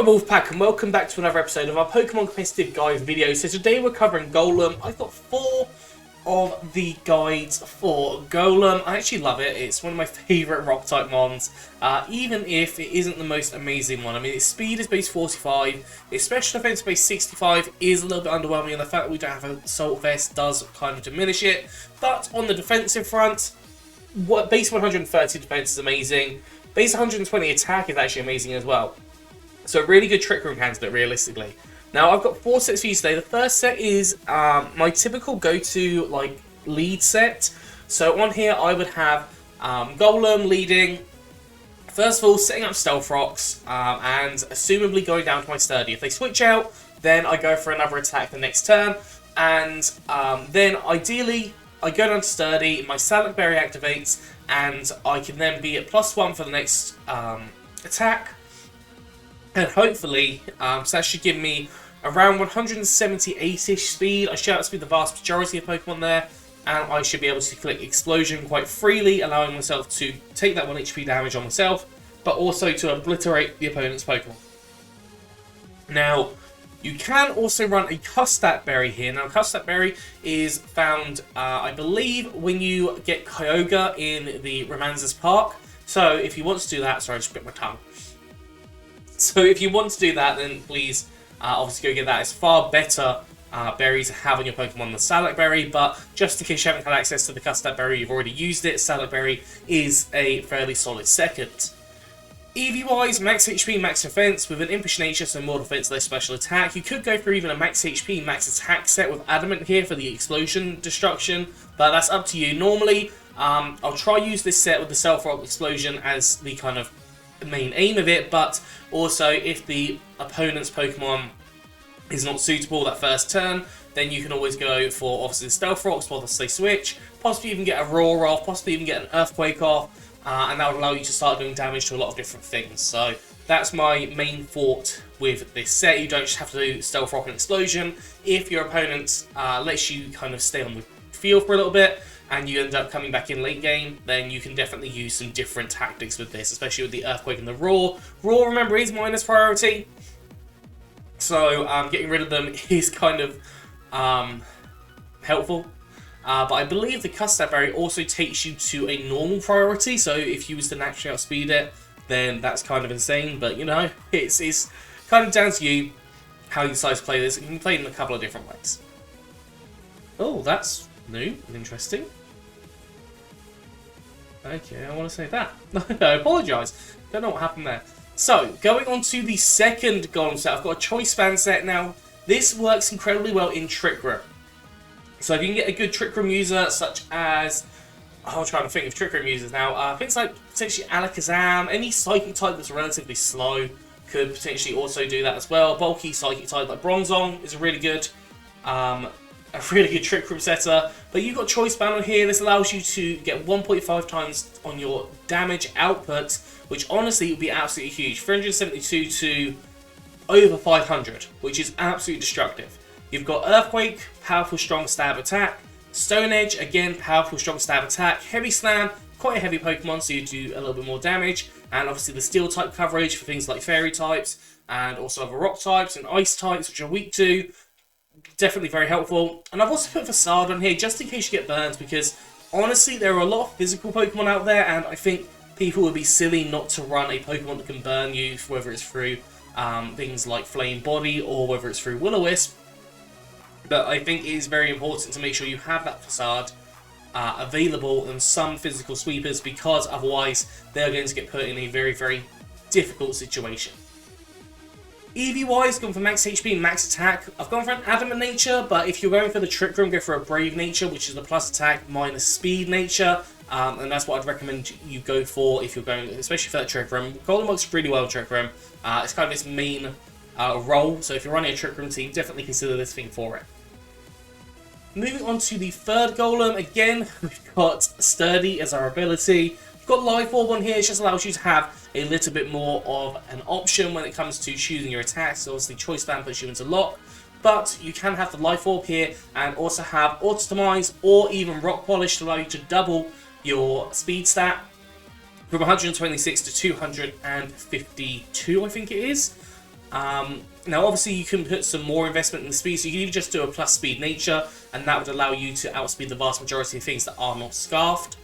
Alright Wolfpack, and welcome back to another episode of our Pokemon Competitive Guide video. So today we're covering Golem. I've got 4 of the guides for Golem. I actually love it. It's one of my favourite rock type mons, even if it isn't the most amazing one. I mean, its speed is base 45, its special defense base 65 is a little bit underwhelming, and the fact that we don't have a Assault Vest does kind of diminish it. But on the defensive front, base 130 defense is amazing. Base 120 attack is actually amazing as well. So a really good Trick Room candidate, realistically. Now, I've got 4 sets for you today. The first set is my typical go-to, lead set. So on here, I would have Golem leading. First of all, setting up Stealth Rocks, and assumably going down to my Sturdy. If they switch out, then I go for another attack the next turn. And then, ideally, I go down to Sturdy, my Salad Berry activates, and I can then be at +1 for the next attack. And hopefully, so that should give me around 178-ish speed. I should outspeed the vast majority of Pokemon there, and I should be able to click Explosion quite freely, allowing myself to take that 1 HP damage on myself, but also to obliterate the opponent's Pokemon. Now, you can also run a Custap Berry here. Now, Custap Berry is found, I believe, when you get Kyogre in the Romanzas Park. So, if you want to do that, sorry, I just bit my tongue. So if you want to do that, then please obviously go get that. It's far better berry to have on your Pokemon than Salad Berry, but just in case you haven't had access to the Custap Berry, you've already used it, Salad Berry is a fairly solid second. EV-wise, max HP, max defense, with an Impish Nature, so more defense, less special attack. You could go for even a max HP, max attack set with Adamant here for the Explosion Destruction, but that's up to you. Normally, I'll try use this set with the Stealth Rock Explosion as the kind of main aim of it, but also if the opponent's Pokemon is not suitable that first turn, then you can always go for obviously the Stealth Rocks whilst they switch, possibly even get a Roar off, possibly even get an Earthquake off, and that would allow you to start doing damage to a lot of different things. So that's my main thought with this set. You don't just have to do Stealth Rock and Explosion. If your opponent lets you kind of stay on the field for a little bit, and you end up coming back in late game, then you can definitely use some different tactics with this, especially with the Earthquake and the Roar. Roar, remember, is minus priority, so getting rid of them is kind of helpful. But I believe the Custap Berry also takes you to a normal priority, so if you was to naturally outspeed it, then that's kind of insane, but you know, it's kind of down to you how you decide to play this. You can play it in a couple of different ways. Oh, that's new and interesting. Okay, I want to say that. I apologise. Don't know what happened there. So, going on to the second Golem set, I've got a Choice Band set now. This works incredibly well in Trick Room. So, if you can get a good Trick Room user, such as... I'm trying to think of Trick Room users now. Things like potentially Alakazam, any Psychic type that's relatively slow could potentially also do that as well. Bulky Psychic type like Bronzong is a really good Trick Room setter, but you've got Choice Band on here. This allows you to get 1.5 times on your damage output, which honestly would be absolutely huge. 372 to over 500, which is absolutely destructive. You've got Earthquake, powerful strong stab attack. Stone Edge, again, powerful strong stab attack. Heavy Slam, quite a heavy Pokemon, so you do a little bit more damage. And obviously the Steel type coverage for things like Fairy types, and also other Rock types and Ice types, which are weak to. Definitely very helpful. And I've also put Facade on here just in case you get burned, because honestly there are a lot of physical Pokemon out there, and I think people would be silly not to run a Pokemon that can burn you, whether it's through things like Flame Body or whether it's through Will-O-Wisp. But I think it is very important to make sure you have that Facade available in some physical sweepers, because otherwise they're going to get put in a very, very difficult situation. EV-wise, gone for max HP and max attack. I've gone for an Adamant Nature, but if you're going for the Trick Room, go for a Brave Nature, which is the plus attack minus speed nature. And that's what I'd recommend you go for if you're going, especially for that Trick Room. Golem works really well in Trick Room. It's kind of its main role, so if you're running a Trick Room team, definitely consider this thing for it. Moving on to the third Golem, again, we've got Sturdy as our ability. We've got Life Orb on here. It just allows you to have a little bit more of an option when it comes to choosing your attacks. So obviously Choice Band puts you into lock, but you can have the Life Orb here and also have Autotomize or even Rock Polish to allow you to double your speed stat from 126 to 252, I think it is. Now obviously you can put some more investment in the speed, so you can even just do a plus speed nature, and that would allow you to outspeed the vast majority of things that are not scarfed.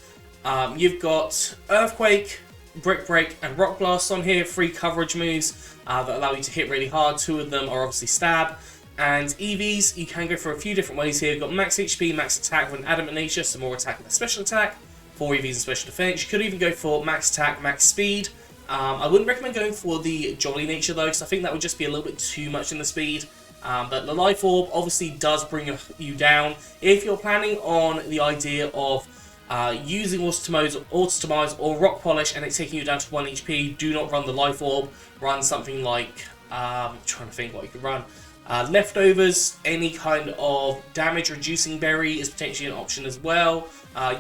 You've got Earthquake, Brick Break, and Rock Blast on here, 3 coverage moves that allow you to hit really hard. 2 of them are obviously Stab. And EVs, you can go for a few different ways here. You've got max HP, max attack with an Adamant nature, some more attack and special attack, 4 EVs and special defense. You could even go for max attack, max speed. I wouldn't recommend going for the Jolly nature though, because I think that would just be a little bit too much in the speed. But the Life Orb obviously does bring you down. If you're planning on the idea of using Autotomize or Rock Polish and it's taking you down to 1 HP, do not run the Life Orb. Run something like, I'm trying to think what you could run. Leftovers, any kind of damage reducing berry is potentially an option as well.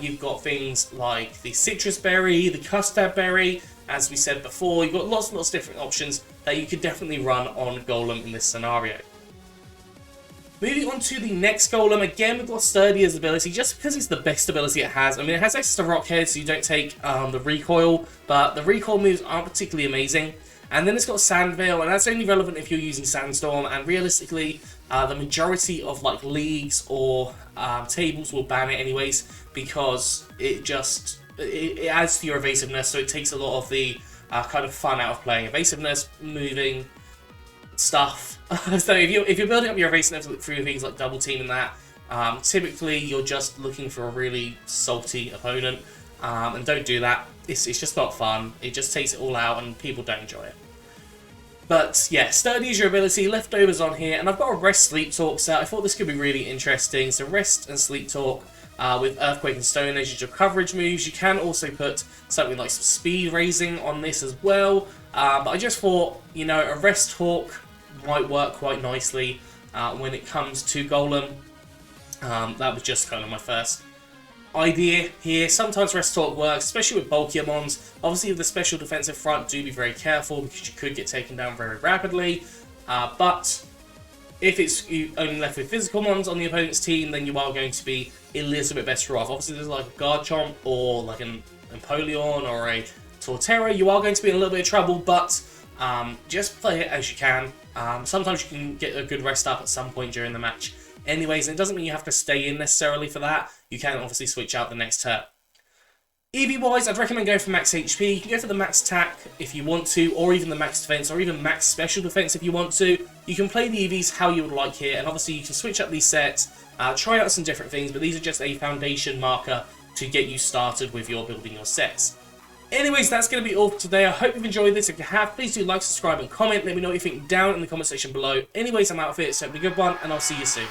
You've got things like the Citrus Berry, the Custard Berry. As we said before, you've got lots and lots of different options that you could definitely run on Golem in this scenario. Moving on to the next Golem, again we've got Sturdy as ability, just because it's the best ability it has. I mean, it has access to Rockhead, so you don't take the recoil, but the recoil moves aren't particularly amazing. And then it's got Sandveil, and that's only relevant if you're using Sandstorm, and realistically, the majority of like leagues or tables will ban it anyways, because it adds to your evasiveness, so it takes a lot of the kind of fun out of playing. Evasiveness, moving, stuff. So if you're building up your evasiveness through things like double team and that, typically you're just looking for a really salty opponent, and don't do that. It's just not fun. It just takes it all out and people don't enjoy it. But yeah, Sturdy is your ability, Leftovers on here, and I've got a Rest Sleep Talk set. I thought this could be really interesting. So Rest and Sleep Talk with Earthquake and Stone Age as your coverage moves. You can also put something like some speed raising on this as well. But I just thought, you know, a Rest Talk might work quite nicely when it comes to Golem. That was just kind of my first idea here. Sometimes Rest Talk works, especially with bulkier mons. Obviously with the special defensive front, do be very careful because you could get taken down very rapidly. But if it's only left with physical mons on the opponent's team, then you are going to be a little bit better off. Obviously there's like a Garchomp or like an Empoleon or a Torterra, you are going to be in a little bit of trouble, but just play it as you can. Sometimes you can get a good rest up at some point during the match anyways, and it doesn't mean you have to stay in necessarily for that. You can obviously switch out the next turn. EV wise, I'd recommend going for max HP. You can go for the max attack if you want to, or even the max defense, or even max special defense if you want to. You can play the EVs how you would like here, and obviously you can switch up these sets, try out some different things, but these are just a foundation marker to get you started with your building your sets. Anyways, that's going to be all for today. I hope you've enjoyed this. If you have, please do like, subscribe, and comment. Let me know what you think down in the comment section below. Anyways, I'm out of here, so have a good one, and I'll see you soon.